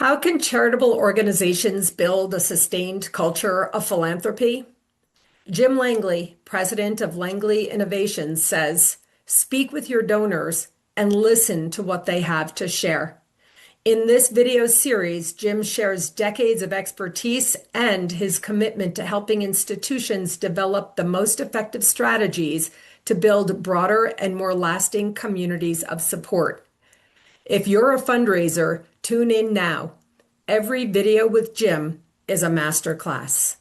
How can charitable organizations build a sustained culture of philanthropy? Jim Langley, president of Langley Innovations, says, "Speak with your donors and listen to what they have to share." In this video series, Jim shares decades of expertise and his commitment to helping institutions develop the most effective strategies to build broader and more lasting communities of support. If you're a fundraiser, tune in now. Every video with Jim is a masterclass.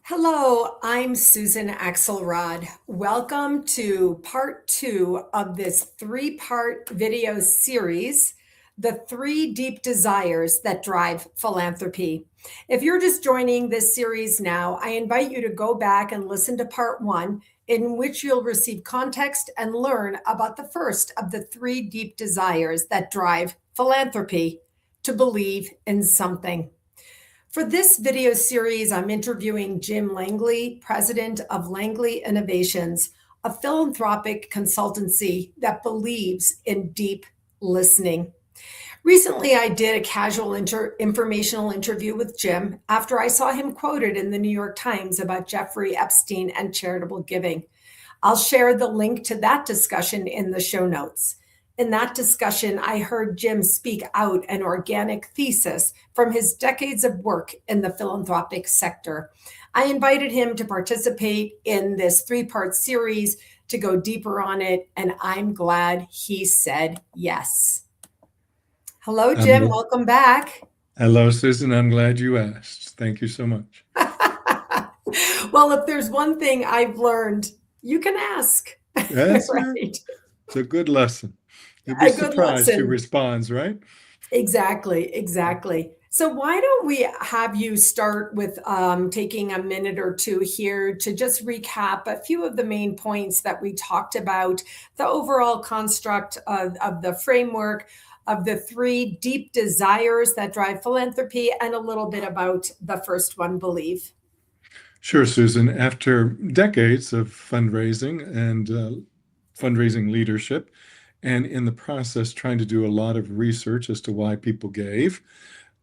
Hello, I'm Susan Axelrod. Welcome to part 2 of this 3-part video series, The 3 Deep Desires That Drive Philanthropy. If you're just joining this series now, I invite you to go back and listen to part 1, in which you'll receive context and learn about the first of the 3 deep desires that drive philanthropy: to believe in something. For this video series, I'm interviewing Jim Langley, president of Langley Innovations, a philanthropic consultancy that believes in deep listening. Recently, I did a casual informational interview with Jim after I saw him quoted in the New York Times about Jeffrey Epstein and charitable giving. I'll share the link to that discussion in the show notes. In that discussion, I heard Jim speak out an organic thesis from his decades of work in the philanthropic sector. I invited him to participate in this 3-part series to go deeper on it, and I'm glad he said yes. Hello, Jim. Welcome back. Hello, Susan. I'm glad you asked. Thank you so much. Well, if there's one thing I've learned, you can ask. That's right. It's a good lesson. You'll be surprised who responds, right? Exactly. So why don't we have you start with taking a minute or two here to just recap a few of the main points that we talked about, the overall construct of the framework, of the 3 deep desires that drive philanthropy, and a little bit about the first one, believe. Sure, Susan. After decades of fundraising and fundraising leadership, and in the process trying to do a lot of research as to why people gave,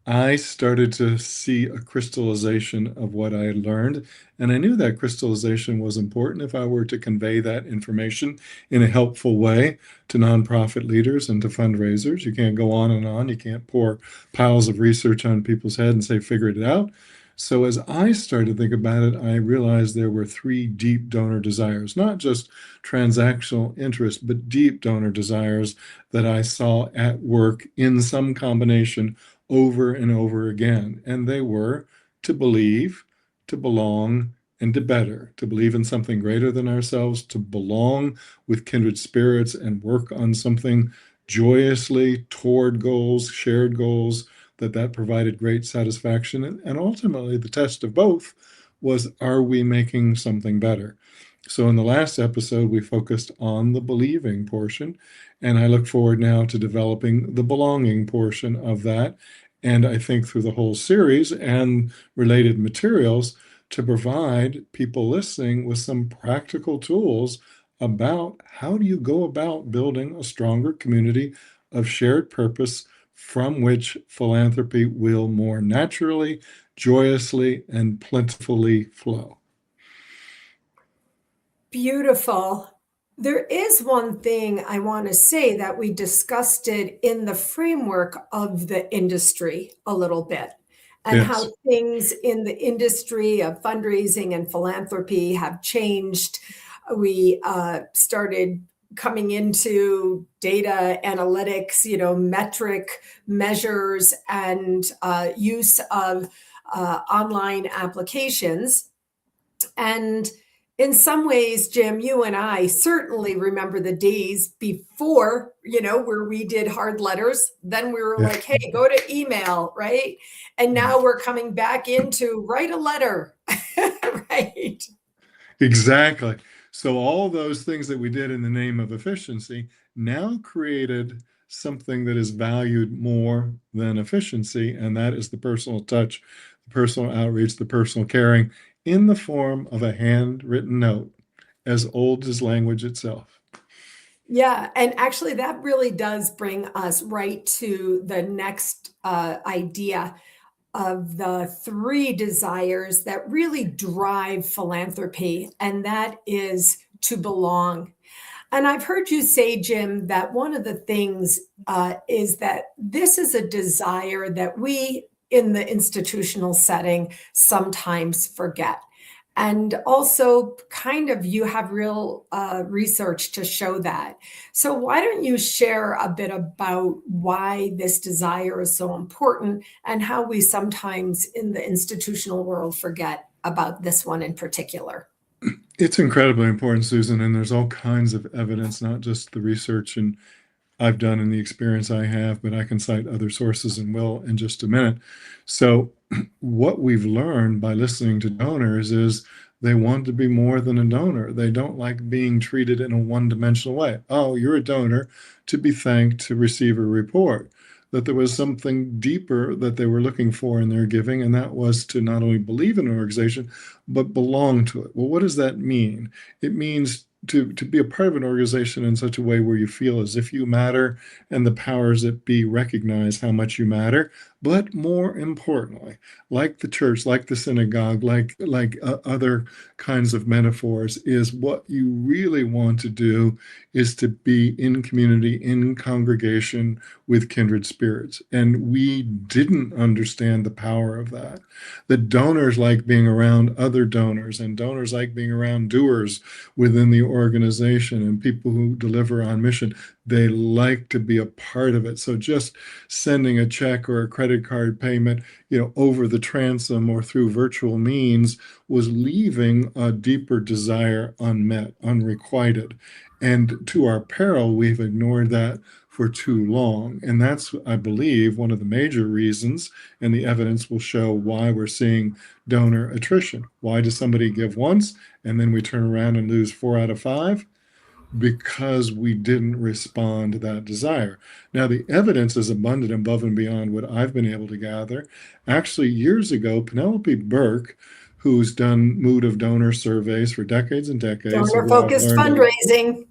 I started to see a crystallization of what I had learned. And I knew that crystallization was important if I were to convey that information in a helpful way to nonprofit leaders and to fundraisers. You can't go on and on. You can't pour piles of research on people's head and say, figure it out. So as I started to think about it, I realized there were 3 deep donor desires, not just transactional interest, but deep donor desires that I saw at work in some combination over and over again. And they were to believe, to belong, and to better, to believe in something greater than ourselves, to belong with kindred spirits and work on something joyously toward goals, shared goals, that provided great satisfaction. And ultimately, the test of both was, are we making something better? So in the last episode, we focused on the believing portion, and I look forward now to developing the belonging portion of that. And I think through the whole series and related materials to provide people listening with some practical tools about how do you go about building a stronger community of shared purpose from which philanthropy will more naturally, joyously, and plentifully flow. Beautiful. There is one thing I want to say that we discussed it in the framework of the industry a little bit, and Yes. how things in the industry of fundraising and philanthropy have changed. We started coming into data analytics, metric measures and use of online applications. And in some ways, Jim, you and I certainly remember the days before, where we did hard letters. Then we were like, hey, go to email, right? And now we're coming back into write a letter, right? Exactly. So all those things that we did in the name of efficiency now created something that is valued more than efficiency, and that is the personal touch, the personal outreach, the personal caring in the form of a handwritten note, as old as language itself. Yeah, and actually, that really does bring us right to the next idea of the three desires that really drive philanthropy, and that is to belong. And I've heard you say, Jim, that one of the things is that this is a desire that we in the institutional setting sometimes forget. And also, kind of, you have real research to show that. So, why don't you share a bit about why this desire is so important and how we sometimes in the institutional world forget about this one in particular? It's incredibly important, Susan, and there's all kinds of evidence, not just the research and I've done and the experience I have, but I can cite other sources and will in just a minute. So, what we've learned by listening to donors is they want to be more than a donor. They don't like being treated in a one-dimensional way. Oh, you're a donor to be thanked to receive a report. That there was something deeper that they were looking for in their giving, and that was to not only believe in an organization, but belong to it. Well, what does that mean? It means to be a part of an organization in such a way where you feel as if you matter and the powers that be recognize how much you matter. But more importantly, like the church, like the synagogue, like other kinds of metaphors, is what you really want to do is to be in community, in congregation with kindred spirits. And we didn't understand the power of that. The donors like being around other donors, and donors like being around doers within the organization and people who deliver on mission. They like to be a part of it. So just sending a check or a credit card payment, over the transom or through virtual means was leaving a deeper desire unmet, unrequited. And to our peril, we've ignored that for too long. And that's, I believe, one of the major reasons, and the evidence will show why we're seeing donor attrition. Why does somebody give once and then we turn around and lose 4 out of 5? Because we didn't respond to that desire. Now, the evidence is abundant above and beyond what I've been able to gather. Actually, years ago, Penelope Burke, who's done mood of donor surveys for decades and decades, Donor focused fundraising.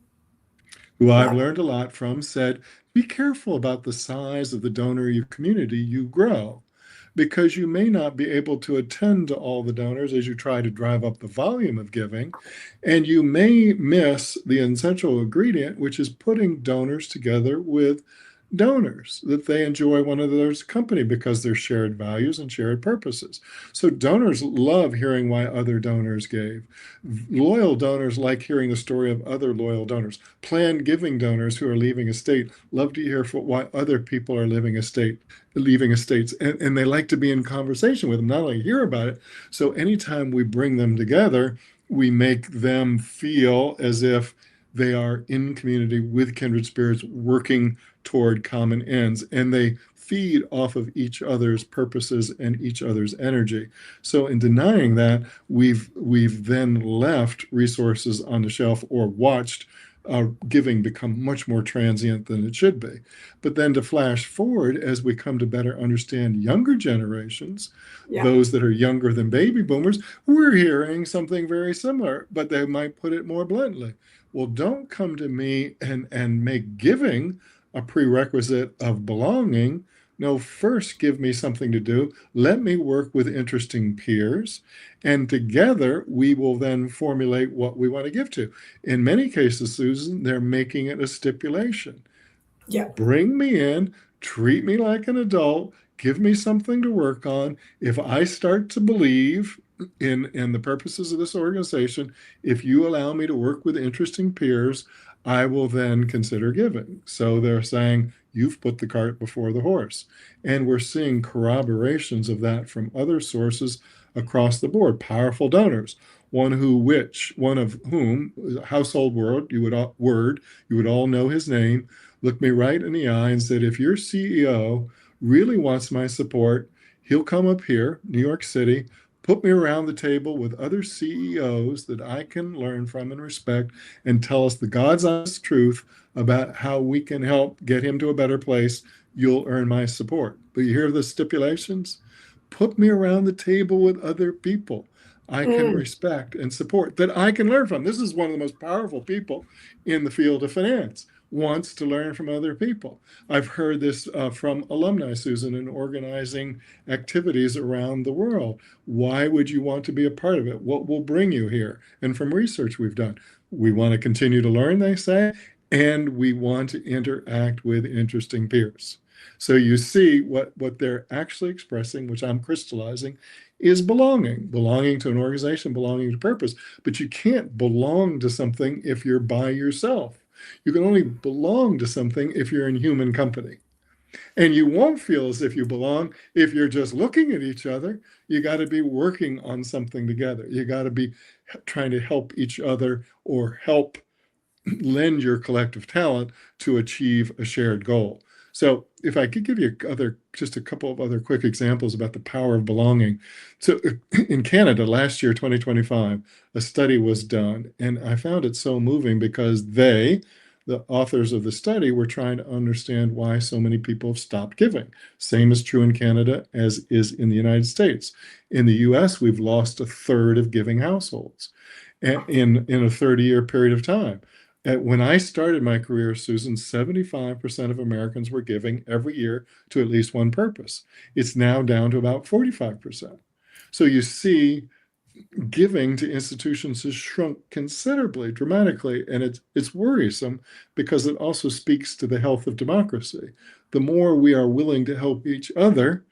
who I've Yeah. learned a lot from, said, be careful about the size of the donor community you grow, because you may not be able to attend to all the donors as you try to drive up the volume of giving. And you may miss the essential ingredient, which is putting donors together with donors, that they enjoy one another's company because there's shared values and shared purposes. So donors love hearing why other donors gave. Loyal donors like hearing the story of other loyal donors. Planned giving donors who are leaving a state love to hear why other people are leaving estates, and they like to be in conversation with them, not only hear about it. So anytime we bring them together, we make them feel as if they are in community with kindred spirits working toward common ends, and they feed off of each other's purposes and each other's energy. So in denying that, we've then left resources on the shelf or watched giving become much more transient than it should be. But then to flash forward, as we come to better understand younger generations, Yeah. those that are younger than baby boomers, we're hearing something very similar, but they might put it more bluntly. Well, don't come to me and make giving a prerequisite of belonging. No, first give me something to do. Let me work with interesting peers. And together we will then formulate what we want to give to. In many cases, Susan, they're making it a stipulation. Yeah. Bring me in, treat me like an adult, give me something to work on. If I start to believe in the purposes of this organization, if you allow me to work with interesting peers, I will then consider giving. So they're saying, you've put the cart before the horse. And we're seeing corroborations of that from other sources across the board, powerful donors. One of whom, household word, you would all know his name, looked me right in the eye and said, if your CEO really wants my support, he'll come up here, New York City, put me around the table with other CEOs that I can learn from and respect, and tell us the God's honest truth about how we can help get him to a better place. You'll earn my support. But you hear the stipulations? Put me around the table with other people. I can Mm. respect and support, that I can learn from. This is one of the most powerful people in the field of finance, wants to learn from other people. I've heard this from alumni, Susan, in organizing activities around the world. Why would you want to be a part of it? What will bring you here? And from research we've done, we want to continue to learn, they say, and we want to interact with interesting peers. So you see what they're actually expressing, which I'm crystallizing, is belonging to an organization, belonging to purpose. But you can't belong to something if you're by yourself. You can only belong to something if you're in human company. And you won't feel as if you belong if you're just looking at each other. You got to be working on something together. You got to be trying to help each other or help lend your collective talent to achieve a shared goal. So if I could give you just a couple of other quick examples about the power of belonging. So in Canada last year, 2025, a study was done, and I found it so moving because the authors of the study, were trying to understand why so many people have stopped giving. Same is true in Canada as is in the United States. In the US, we've lost a third of giving households in a 30-year period of time. When I started my career, Susan, 75% of Americans were giving every year to at least one purpose. It's now down to about 45%. So you see, giving to institutions has shrunk considerably, dramatically, and it's worrisome because it also speaks to the health of democracy. The more we are willing to help each other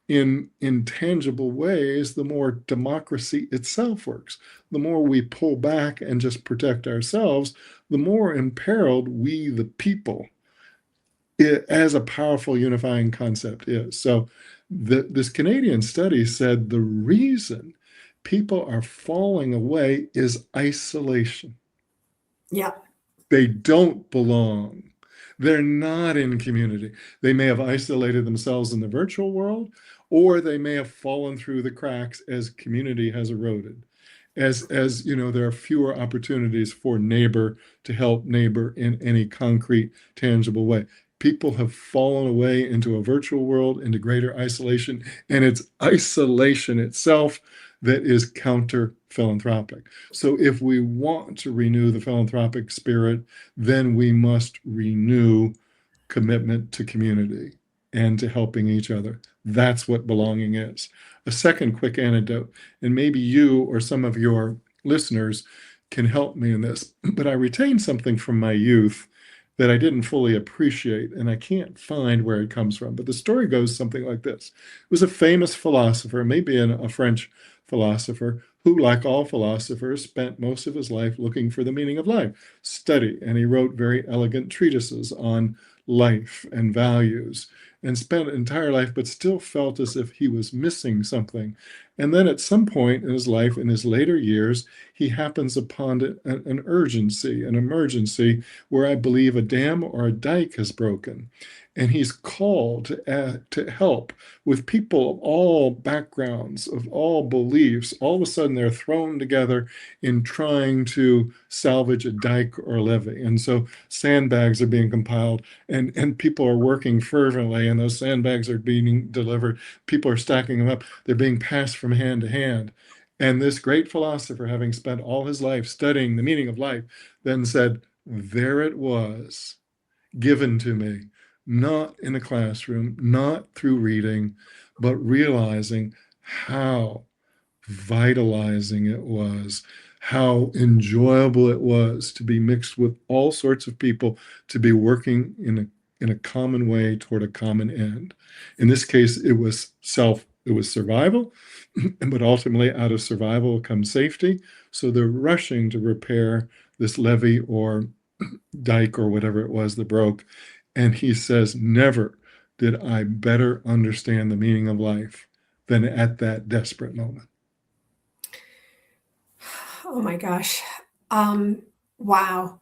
in tangible ways, the more democracy itself works. The more we pull back and just protect ourselves, the more imperiled we, the people, as a powerful unifying concept is. So this Canadian study said the reason people are falling away is isolation. Yeah. They don't belong. They're not in community. They may have isolated themselves in the virtual world, or they may have fallen through the cracks as community has eroded. As you know, there are fewer opportunities for neighbor to help neighbor in any concrete, tangible way. People have fallen away into a virtual world, into greater isolation, and it's isolation itself that is counter philanthropic. So if we want to renew the philanthropic spirit, then we must renew commitment to community and to helping each other. That's what belonging is. A second quick anecdote, and maybe you or some of your listeners can help me in this, but I retained something from my youth that I didn't fully appreciate, and I can't find where it comes from. But the story goes something like this. It was a famous philosopher, maybe a French philosopher, who, like all philosophers, spent most of his life looking for the meaning of life, study, and he wrote very elegant treatises on life and values, and spent an entire life, but still felt as if he was missing something. And then at some point in his life, in his later years, he happens upon an urgency, an emergency, where I believe a dam or a dike has broken. And he's called to help with people of all backgrounds, of all beliefs. All of a sudden, they're thrown together in trying to salvage a dike or a levee. And so sandbags are being compiled, and people are working fervently, and those sandbags are being delivered. People are stacking them up. They're being passed from hand to hand. And this great philosopher, having spent all his life studying the meaning of life, then said, there it was, given to me, not in a classroom, not through reading, but realizing how vitalizing it was, how enjoyable it was to be mixed with all sorts of people, to be working in a common way toward a common end. In this case, it was survival, but ultimately out of survival comes safety. So they're rushing to repair this levee or dike or whatever it was that broke. And he says, never did I better understand the meaning of life than at that desperate moment. Oh my gosh. Wow.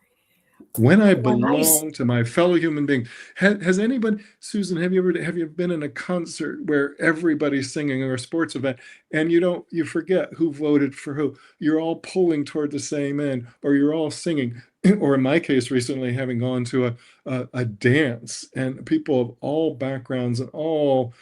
When I When I s- belong to my fellow human being. Has anybody, Susan, have you been in a concert where everybody's singing, or a sports event, and you forget who voted for who? You're all pulling toward the same end, or you're all singing. Or in my case, recently having gone to a dance, and people of all backgrounds and all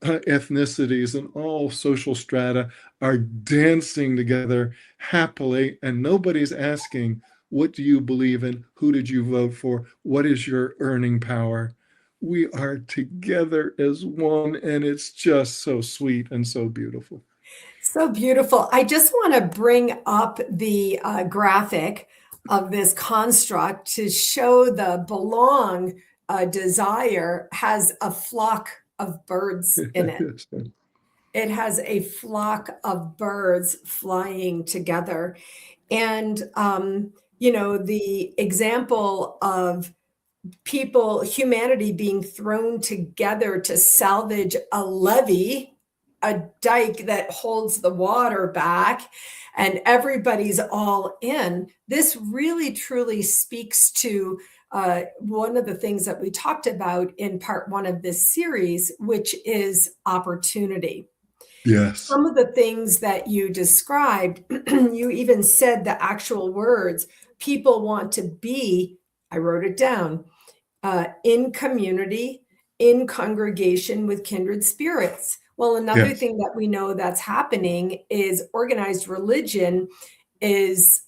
ethnicities and all social strata, are dancing together happily, and nobody's asking, what do you believe in? Who did you vote for? What is your earning power? We are together as one, and it's just so sweet and so beautiful. So beautiful. I just want to bring up the graphic of this construct to show the belong desire has a flock of birds in it. It has a flock of birds flying together. And, the example of humanity being thrown together to salvage a levee, a dike that holds the water back, and everybody's all in. This really truly speaks to one of the things that we talked about in part one of this series, which is opportunity. Yes. Some of the things that you described, you even said the actual words people want to be, I wrote it down, in community, in congregation with kindred spirits. Well, another Yes. thing that we know that's happening is organized religion is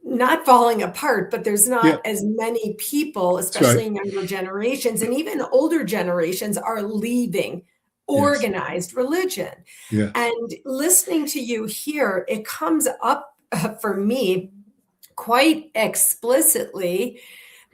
not falling apart, but there's Yeah, not as many people, that's right. especially in younger generations, and even older generations are leaving Yes. organized religion. Yes. And listening to you here, it comes up for me quite explicitly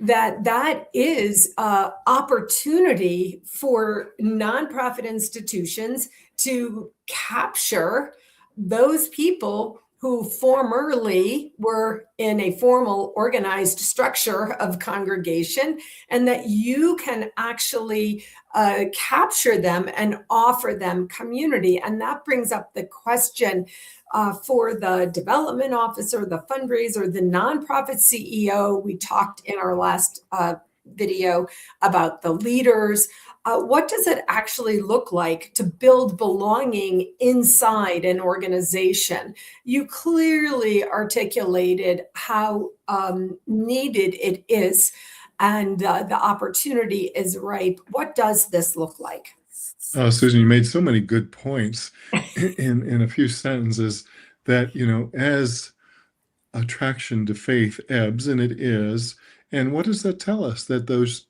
that that is a opportunity for nonprofit institutions to capture those people who formerly were in a formal organized structure of congregation, and that you can actually capture them and offer them community. And that brings up the question for the development officer, the fundraiser, the nonprofit CEO. We talked in our last video about the leaders. What does it actually look like to build belonging inside an organization? You clearly articulated how needed it is, and the opportunity is ripe. What does this look like? Oh, Susan, you made so many good points in a few sentences that, as attraction to faith ebbs, and it is, and what does that tell us? That those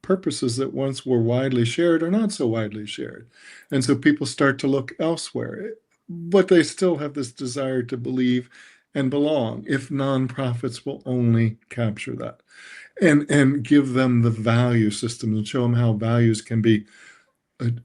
purposes that once were widely shared are not so widely shared. And so people start to look elsewhere, but they still have this desire to believe and belong if nonprofits will only capture that and give them the value system and show them how values can be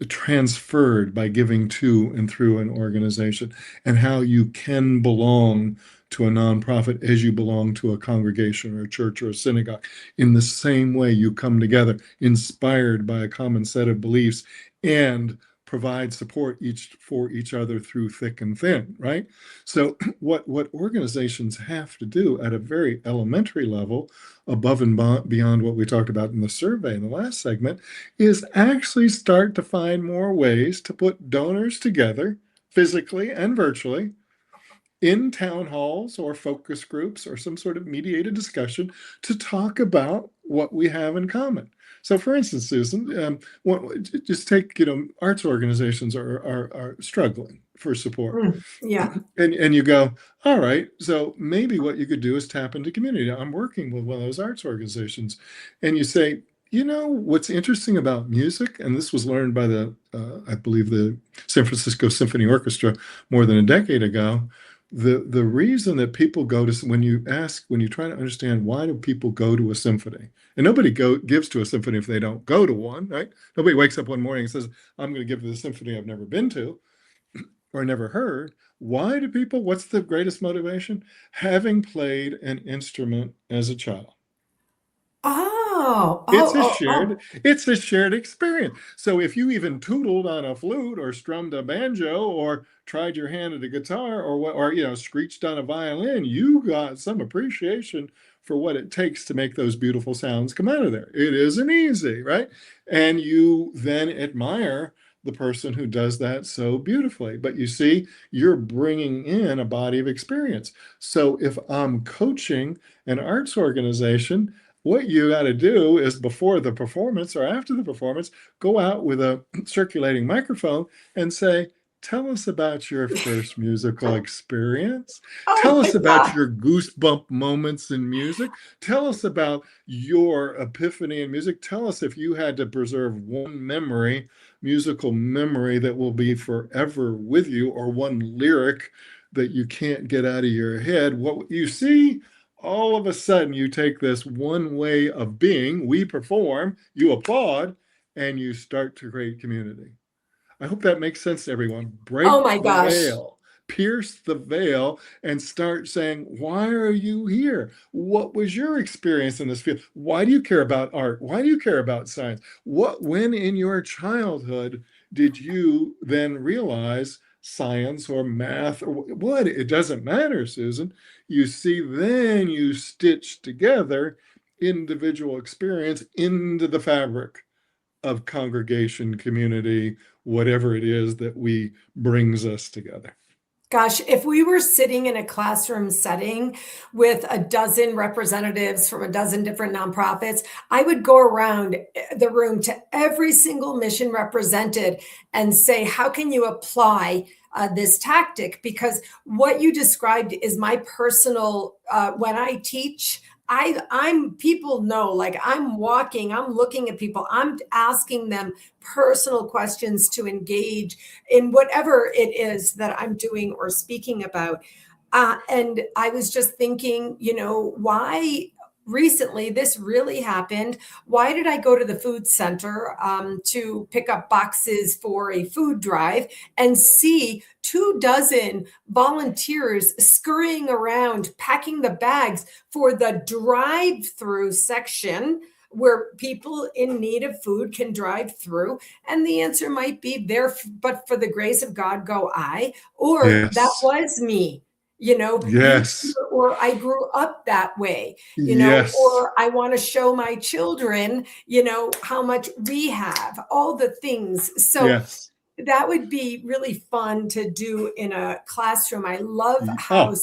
transferred by giving to and through an organization, and how you can belong to a nonprofit as you belong to a congregation or a church or a synagogue. In the same way, you come together inspired by a common set of beliefs and provide support for each other through thick and thin, right? So what organizations have to do at a very elementary level, above and beyond what we talked about in the survey in the last segment, is actually start to find more ways to put donors together physically and virtually in town halls or focus groups or some sort of mediated discussion to talk about what we have in common. So, for instance, Susan, just take, arts organizations are struggling for support. Yeah. And you go, all right, so maybe what you could do is tap into community. I'm working with one of those arts organizations. And you say, what's interesting about music, and this was learned by I believe, the San Francisco Symphony Orchestra more than a decade ago. The reason that people go to, when you try to understand why do people go to a symphony, and nobody gives to a symphony if they don't go to one, right? Nobody wakes up one morning and says, I'm going to give to the symphony I've never been to or never heard. Why do people, what's the greatest motivation? Having played an instrument as a child. Oh, It's oh, a oh, oh. shared, it's a shared experience. So if you even tootled on a flute or strummed a banjo or tried your hand at a guitar or screeched on a violin, you got some appreciation for what it takes to make those beautiful sounds come out of there. It isn't easy, right? And you then admire the person who does that so beautifully. But you see, you're bringing in a body of experience. So if I'm coaching an arts organization, what you got to do is, before the performance or after the performance, go out with a circulating microphone and say, Tell us about your first musical experience. Oh Tell my us about God. your goosebump moments in music. Tell us about your epiphany in music. Tell us if you had to preserve one memory, musical memory that will be forever with you, or one lyric that you can't get out of your head. What you see, all of a sudden, you take this one way of being, we perform, you applaud, and you start to create community. I hope that makes sense to everyone. Oh Break my the gosh. veil, pierce the veil, and start saying, why are you here? What was your experience in this field? Why do you care about art? Why do you care about science? When in your childhood did you then realize science or math or what? It doesn't matter, Susan. You see, then you stitch together individual experience into the fabric of congregation, community, whatever it is that we brings us together. Gosh, if we were sitting in a classroom setting with a dozen representatives from a dozen different nonprofits, I would go around the room to every single mission represented and say, how can you apply this tactic? Because what you described is my personal, when I teach, I'm people know, like I'm walking, I'm looking at people, I'm asking them personal questions to engage in whatever it is that I'm doing or speaking about. And I was just thinking, why recently this really happened. Why did I go to the food center to pick up boxes for a food drive and see 24 volunteers scurrying around, packing the bags for the drive-through section where people in need of food can drive through? And the answer might be there, but for the grace of God go I, or that Yes. was me, Yes. or I grew up that way, Yes. or I want to show my children, how much we have, all the things. So Yes. that would be really fun to do in a classroom. I love how, Oh,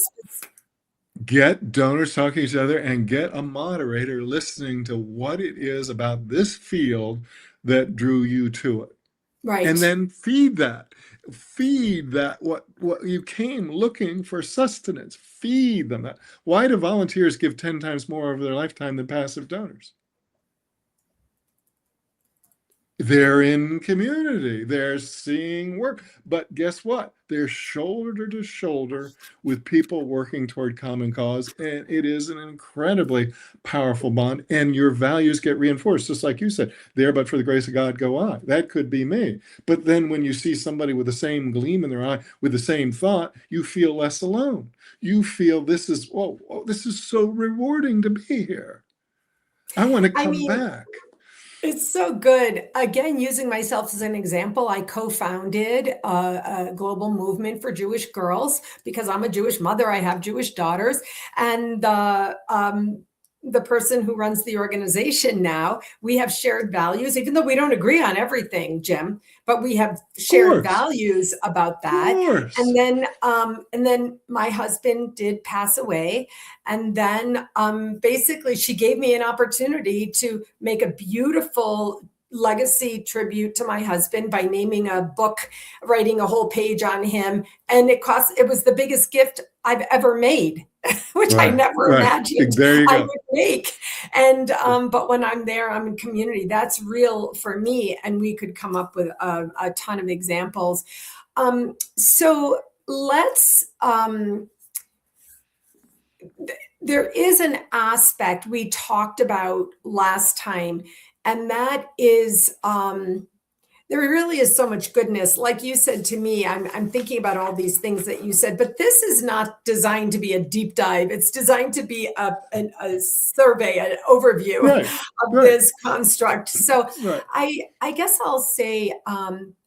get donors talking to each other and get a moderator listening to what it is about this field that drew you to it. And right. then feed that what you came looking for sustenance, feed them that. Why do volunteers give 10 times more over their lifetime than passive donors? They're in community, they're seeing work, but guess what, they're shoulder to shoulder with people working toward common cause, and it is an incredibly powerful bond, and your values get reinforced, just like you said, there but for the grace of God go I. That could be me. But then when you see somebody with the same gleam in their eye, with the same thought, you feel less alone. You feel this is, this is so rewarding to be here. I want to I come mean, back. it's so good. Again, using myself as an example, I co-founded a global movement for Jewish girls because I'm a Jewish mother. I have Jewish daughters, and the person who runs the organization now, we have shared values, even though we don't agree on everything, Jim. But we have Of shared course, values about of that. course. And then my husband did pass away, and then basically, she gave me an opportunity to make a beautiful legacy tribute to my husband by naming a book, writing a whole page on him. And it was the biggest gift I've ever made, which I Right, never right. imagined There you I go. would make. And, but when I'm there, I'm in community. That's real for me. And we could come up with a ton of examples. So let's, there is an aspect we talked about last time, and that is there really is so much goodness. Like you said to me, I'm thinking about all these things that you said, but this is not designed to be a deep dive. It's designed to be a survey, an overview Right, of right, this construct. So right. I guess I'll say,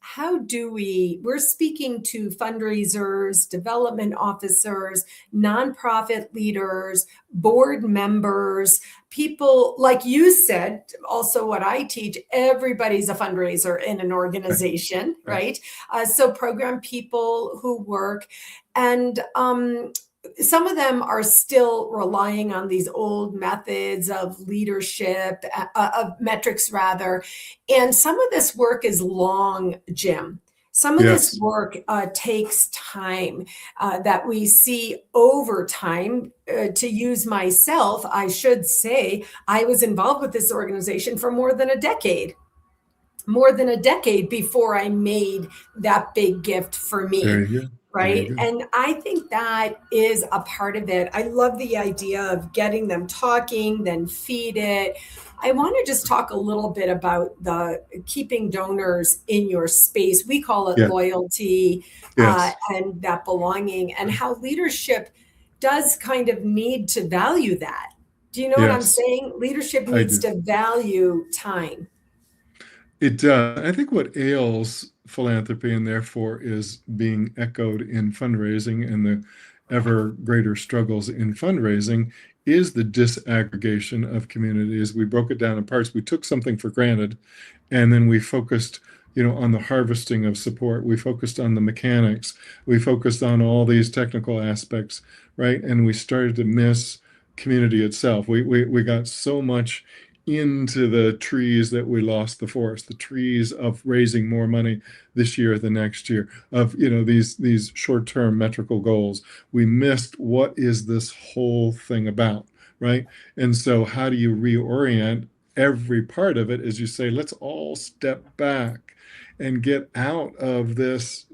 how do we're speaking to fundraisers, development officers, nonprofit leaders, board members, people like you said, also what I teach, everybody's a fundraiser in an Right, organization, right. right? So program people who work, and some of them are still relying on these old methods of leadership, of metrics rather. And some of this work is long, Jim. Some of this Yes. work takes time that we see over time. To use myself, I should say, I was involved with this organization for more than a decade before I made that big gift for There me. you go. There you Right. go. And I think that is a part of it. I love the idea of getting them talking, then feed it. I want to just talk a little bit about the keeping donors in your space. We call it Yeah. loyalty Yes. and that belonging, and how leadership does kind of need to value that. Do you know what I'm Yes. saying? Leadership I needs do. to value time. It does. I think what ails philanthropy and therefore is being echoed in fundraising and the ever greater struggles in fundraising is the disaggregation of communities. We broke it down in parts. We took something for granted and then we focused, on the harvesting of support. We focused on the mechanics. We focused on all these technical aspects, right? And we started to miss community itself. We got so much into the trees that we lost the forest, the trees of raising more money this year, the next year, of these short-term metrical goals. We missed what is this whole thing about, right? And so how do you reorient every part of it as you say, let's all step back and get out of this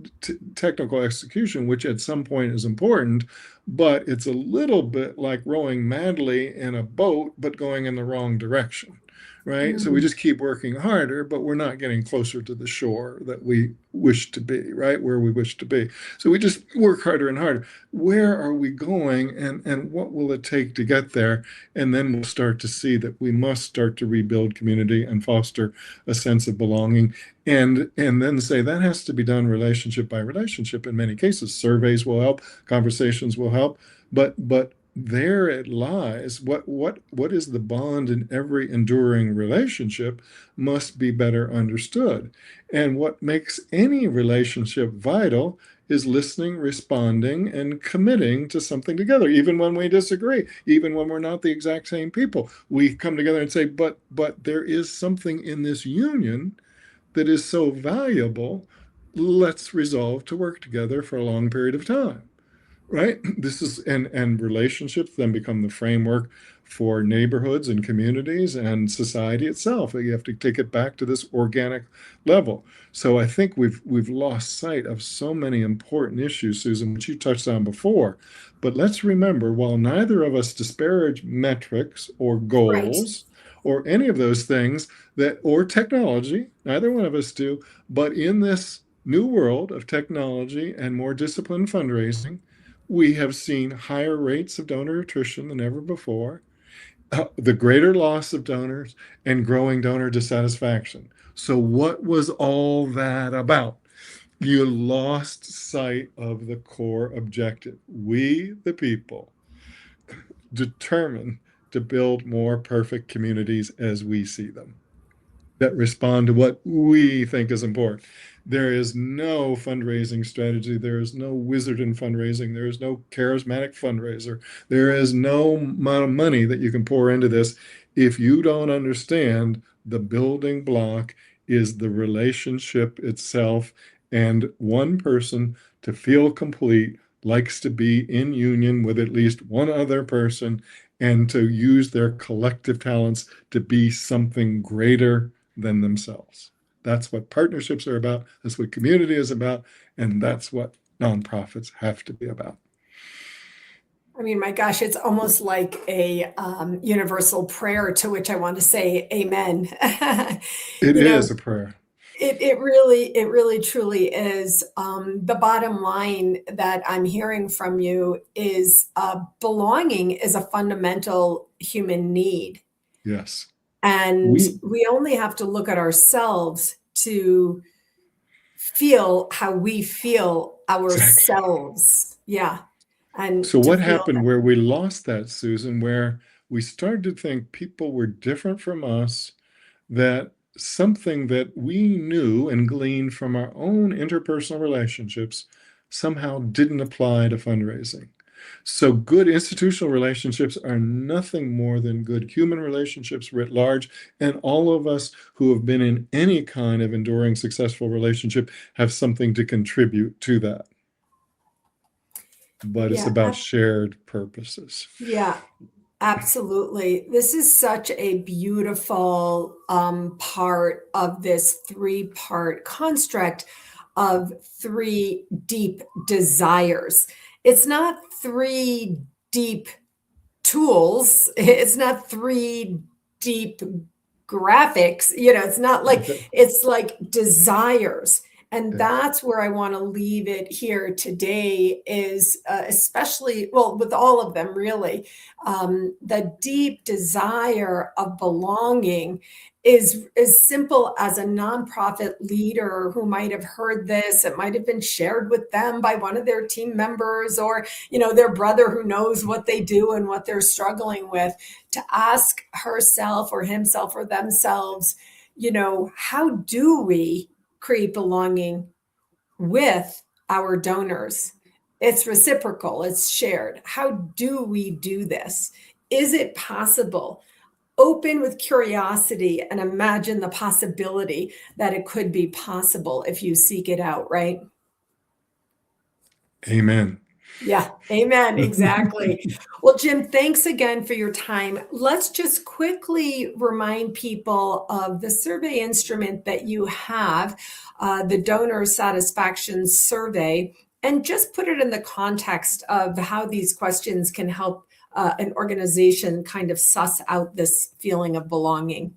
technical execution, which at some point is important, but it's a little bit like rowing madly in a boat, but going in the wrong direction, right? So we Mm. just keep working harder, but we're not getting closer to the shore that we wish to be, right? Where we wish to be. So we just work harder and harder. Where are we going and what will it take to get there? And then we'll start to see that we must start to rebuild community and foster a sense of belonging. And then say that has to be done relationship by relationship. In many cases, surveys will help, conversations will help, but there it lies. What is the bond in every enduring relationship must be better understood. And what makes any relationship vital is listening, responding, and committing to something together, even when we disagree, even when we're not the exact same people. We come together and say, but there is something in this union that is so valuable. Let's resolve to work together for a long period of time, right? This is and relationships then become the framework for neighborhoods and communities and society itself. You have to take it back to this organic level. So I think we've lost sight of so many important issues, Susan, which you touched on before. But let's remember, while neither of us disparage metrics or Right. goals or any of those things that or technology, neither one of us do, but in this new world of technology and more disciplined fundraising, we have seen higher rates of donor attrition than ever before, the greater loss of donors, and growing donor dissatisfaction. So, what was all that about? You lost sight of the core objective. We, the people, determined to build more perfect communities as we see them that respond to what we think is important. There is no fundraising strategy. There is no wizard in fundraising. There is no charismatic fundraiser. There is no amount of money that you can pour into this if you don't understand the building block is the relationship itself. And one person to feel complete likes to be in union with at least one other person and to use their collective talents to be something greater than themselves. That's what partnerships are about. That's what community is about. And that's what nonprofits have to be about. I mean, my gosh, it's almost like a universal prayer to which I want to say amen. It You know, is a prayer. it really truly is. The bottom line that I'm hearing from you is belonging is a fundamental human need. Yes. And We we only have to look at ourselves to feel how we feel exactly. ourselves. Yeah. And So to what feel happened where we lost that, Susan, where we started to think people were different from us, that something that we knew and gleaned from our own interpersonal relationships somehow didn't apply to fundraising. So good institutional relationships are nothing more than good human relationships writ large. And all of us who have been in any kind of enduring, successful relationship have something to contribute to that. But it's Yeah, about shared purposes. yeah, absolutely. This is such a beautiful part of this three-part construct of three deep desires. It's not three deep tools. It's not three deep graphics. It's not like, it's like desires. And Yeah. that's where I want to leave it here today is especially, well, with all of them really, the deep desire of belonging is as simple as a nonprofit leader who might have heard this. It might have been shared with them by one of their team members, or their brother who knows what they do and what they're struggling with, to ask herself or himself or themselves, how do we create belonging with our donors? It's reciprocal, it's shared. How do we do this? Is it possible? Open with curiosity and imagine the possibility that it could be possible if you seek it out, right? Amen. Yeah, amen. Exactly. Well, Jim, thanks again for your time. Let's just quickly remind people of the survey instrument that you have, the Donor Satisfaction Survey, and just put it in the context of how these questions can help an organization kind of suss out this feeling of belonging.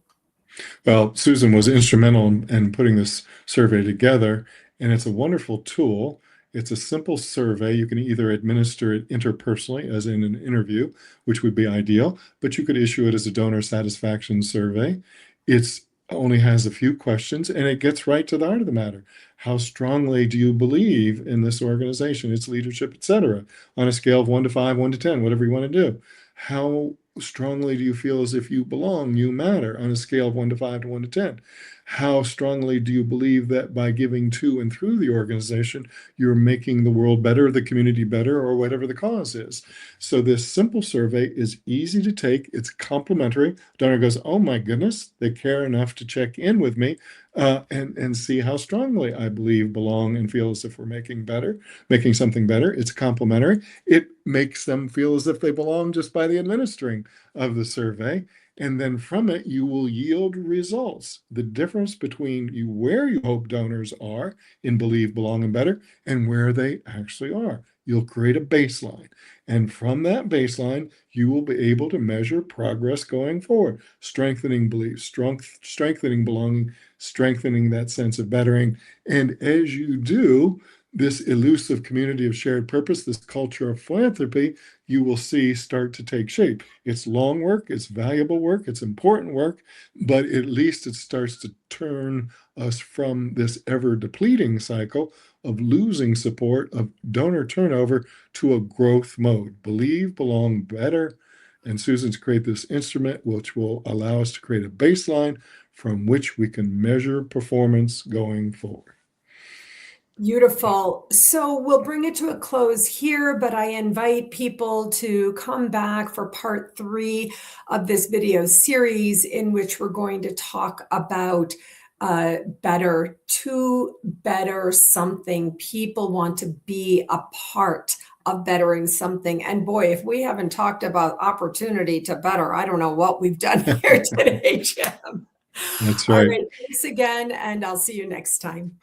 Well, Susan was instrumental in putting this survey together, and it's a wonderful tool. It's a simple survey. You can either administer it interpersonally, as in an interview, which would be ideal, but you could issue it as a donor satisfaction survey. It's only has a few questions, and it gets right to the heart of the matter. How strongly do you believe in this organization, its leadership, etc., on a scale of 1 to 5, 1 to 10, whatever you want to do? How strongly do you feel as if you belong, you matter, on a scale of 1 to 5 to 1 to 10? How strongly do you believe that by giving to and through the organization, you're making the world better, the community better, or whatever the cause is? So this simple survey is easy to take. It's complimentary. Donor goes, oh my goodness, they care enough to check in with me and see how strongly I believe, belong, and feel as if we're making something better. It's complimentary. It makes them feel as if they belong just by the administering of the survey. And then from it, you will yield results. The difference between where you hope donors are in believe, belong, and better, and where they actually are. You'll create a baseline. And from that baseline, you will be able to measure progress going forward, strengthening belief, strengthening belonging, strengthening that sense of bettering. And as you do, this elusive community of shared purpose, this culture of philanthropy, you will see start to take shape. It's long work, it's valuable work, it's important work, but at least it starts to turn us from this ever depleting cycle of losing support, of donor turnover, to a growth mode. Believe, belong, better. And Susan's create this instrument which will allow us to create a baseline from which we can measure performance going forward. Beautiful. So we'll bring it to a close here, but I invite people to come back for part 3 of this video series, in which we're going to talk about to better something. People want to be a part of bettering something. And boy, if we haven't talked about opportunity to better, I don't know what we've done here today, Jim. That's All right. right. Thanks again, and I'll see you next time.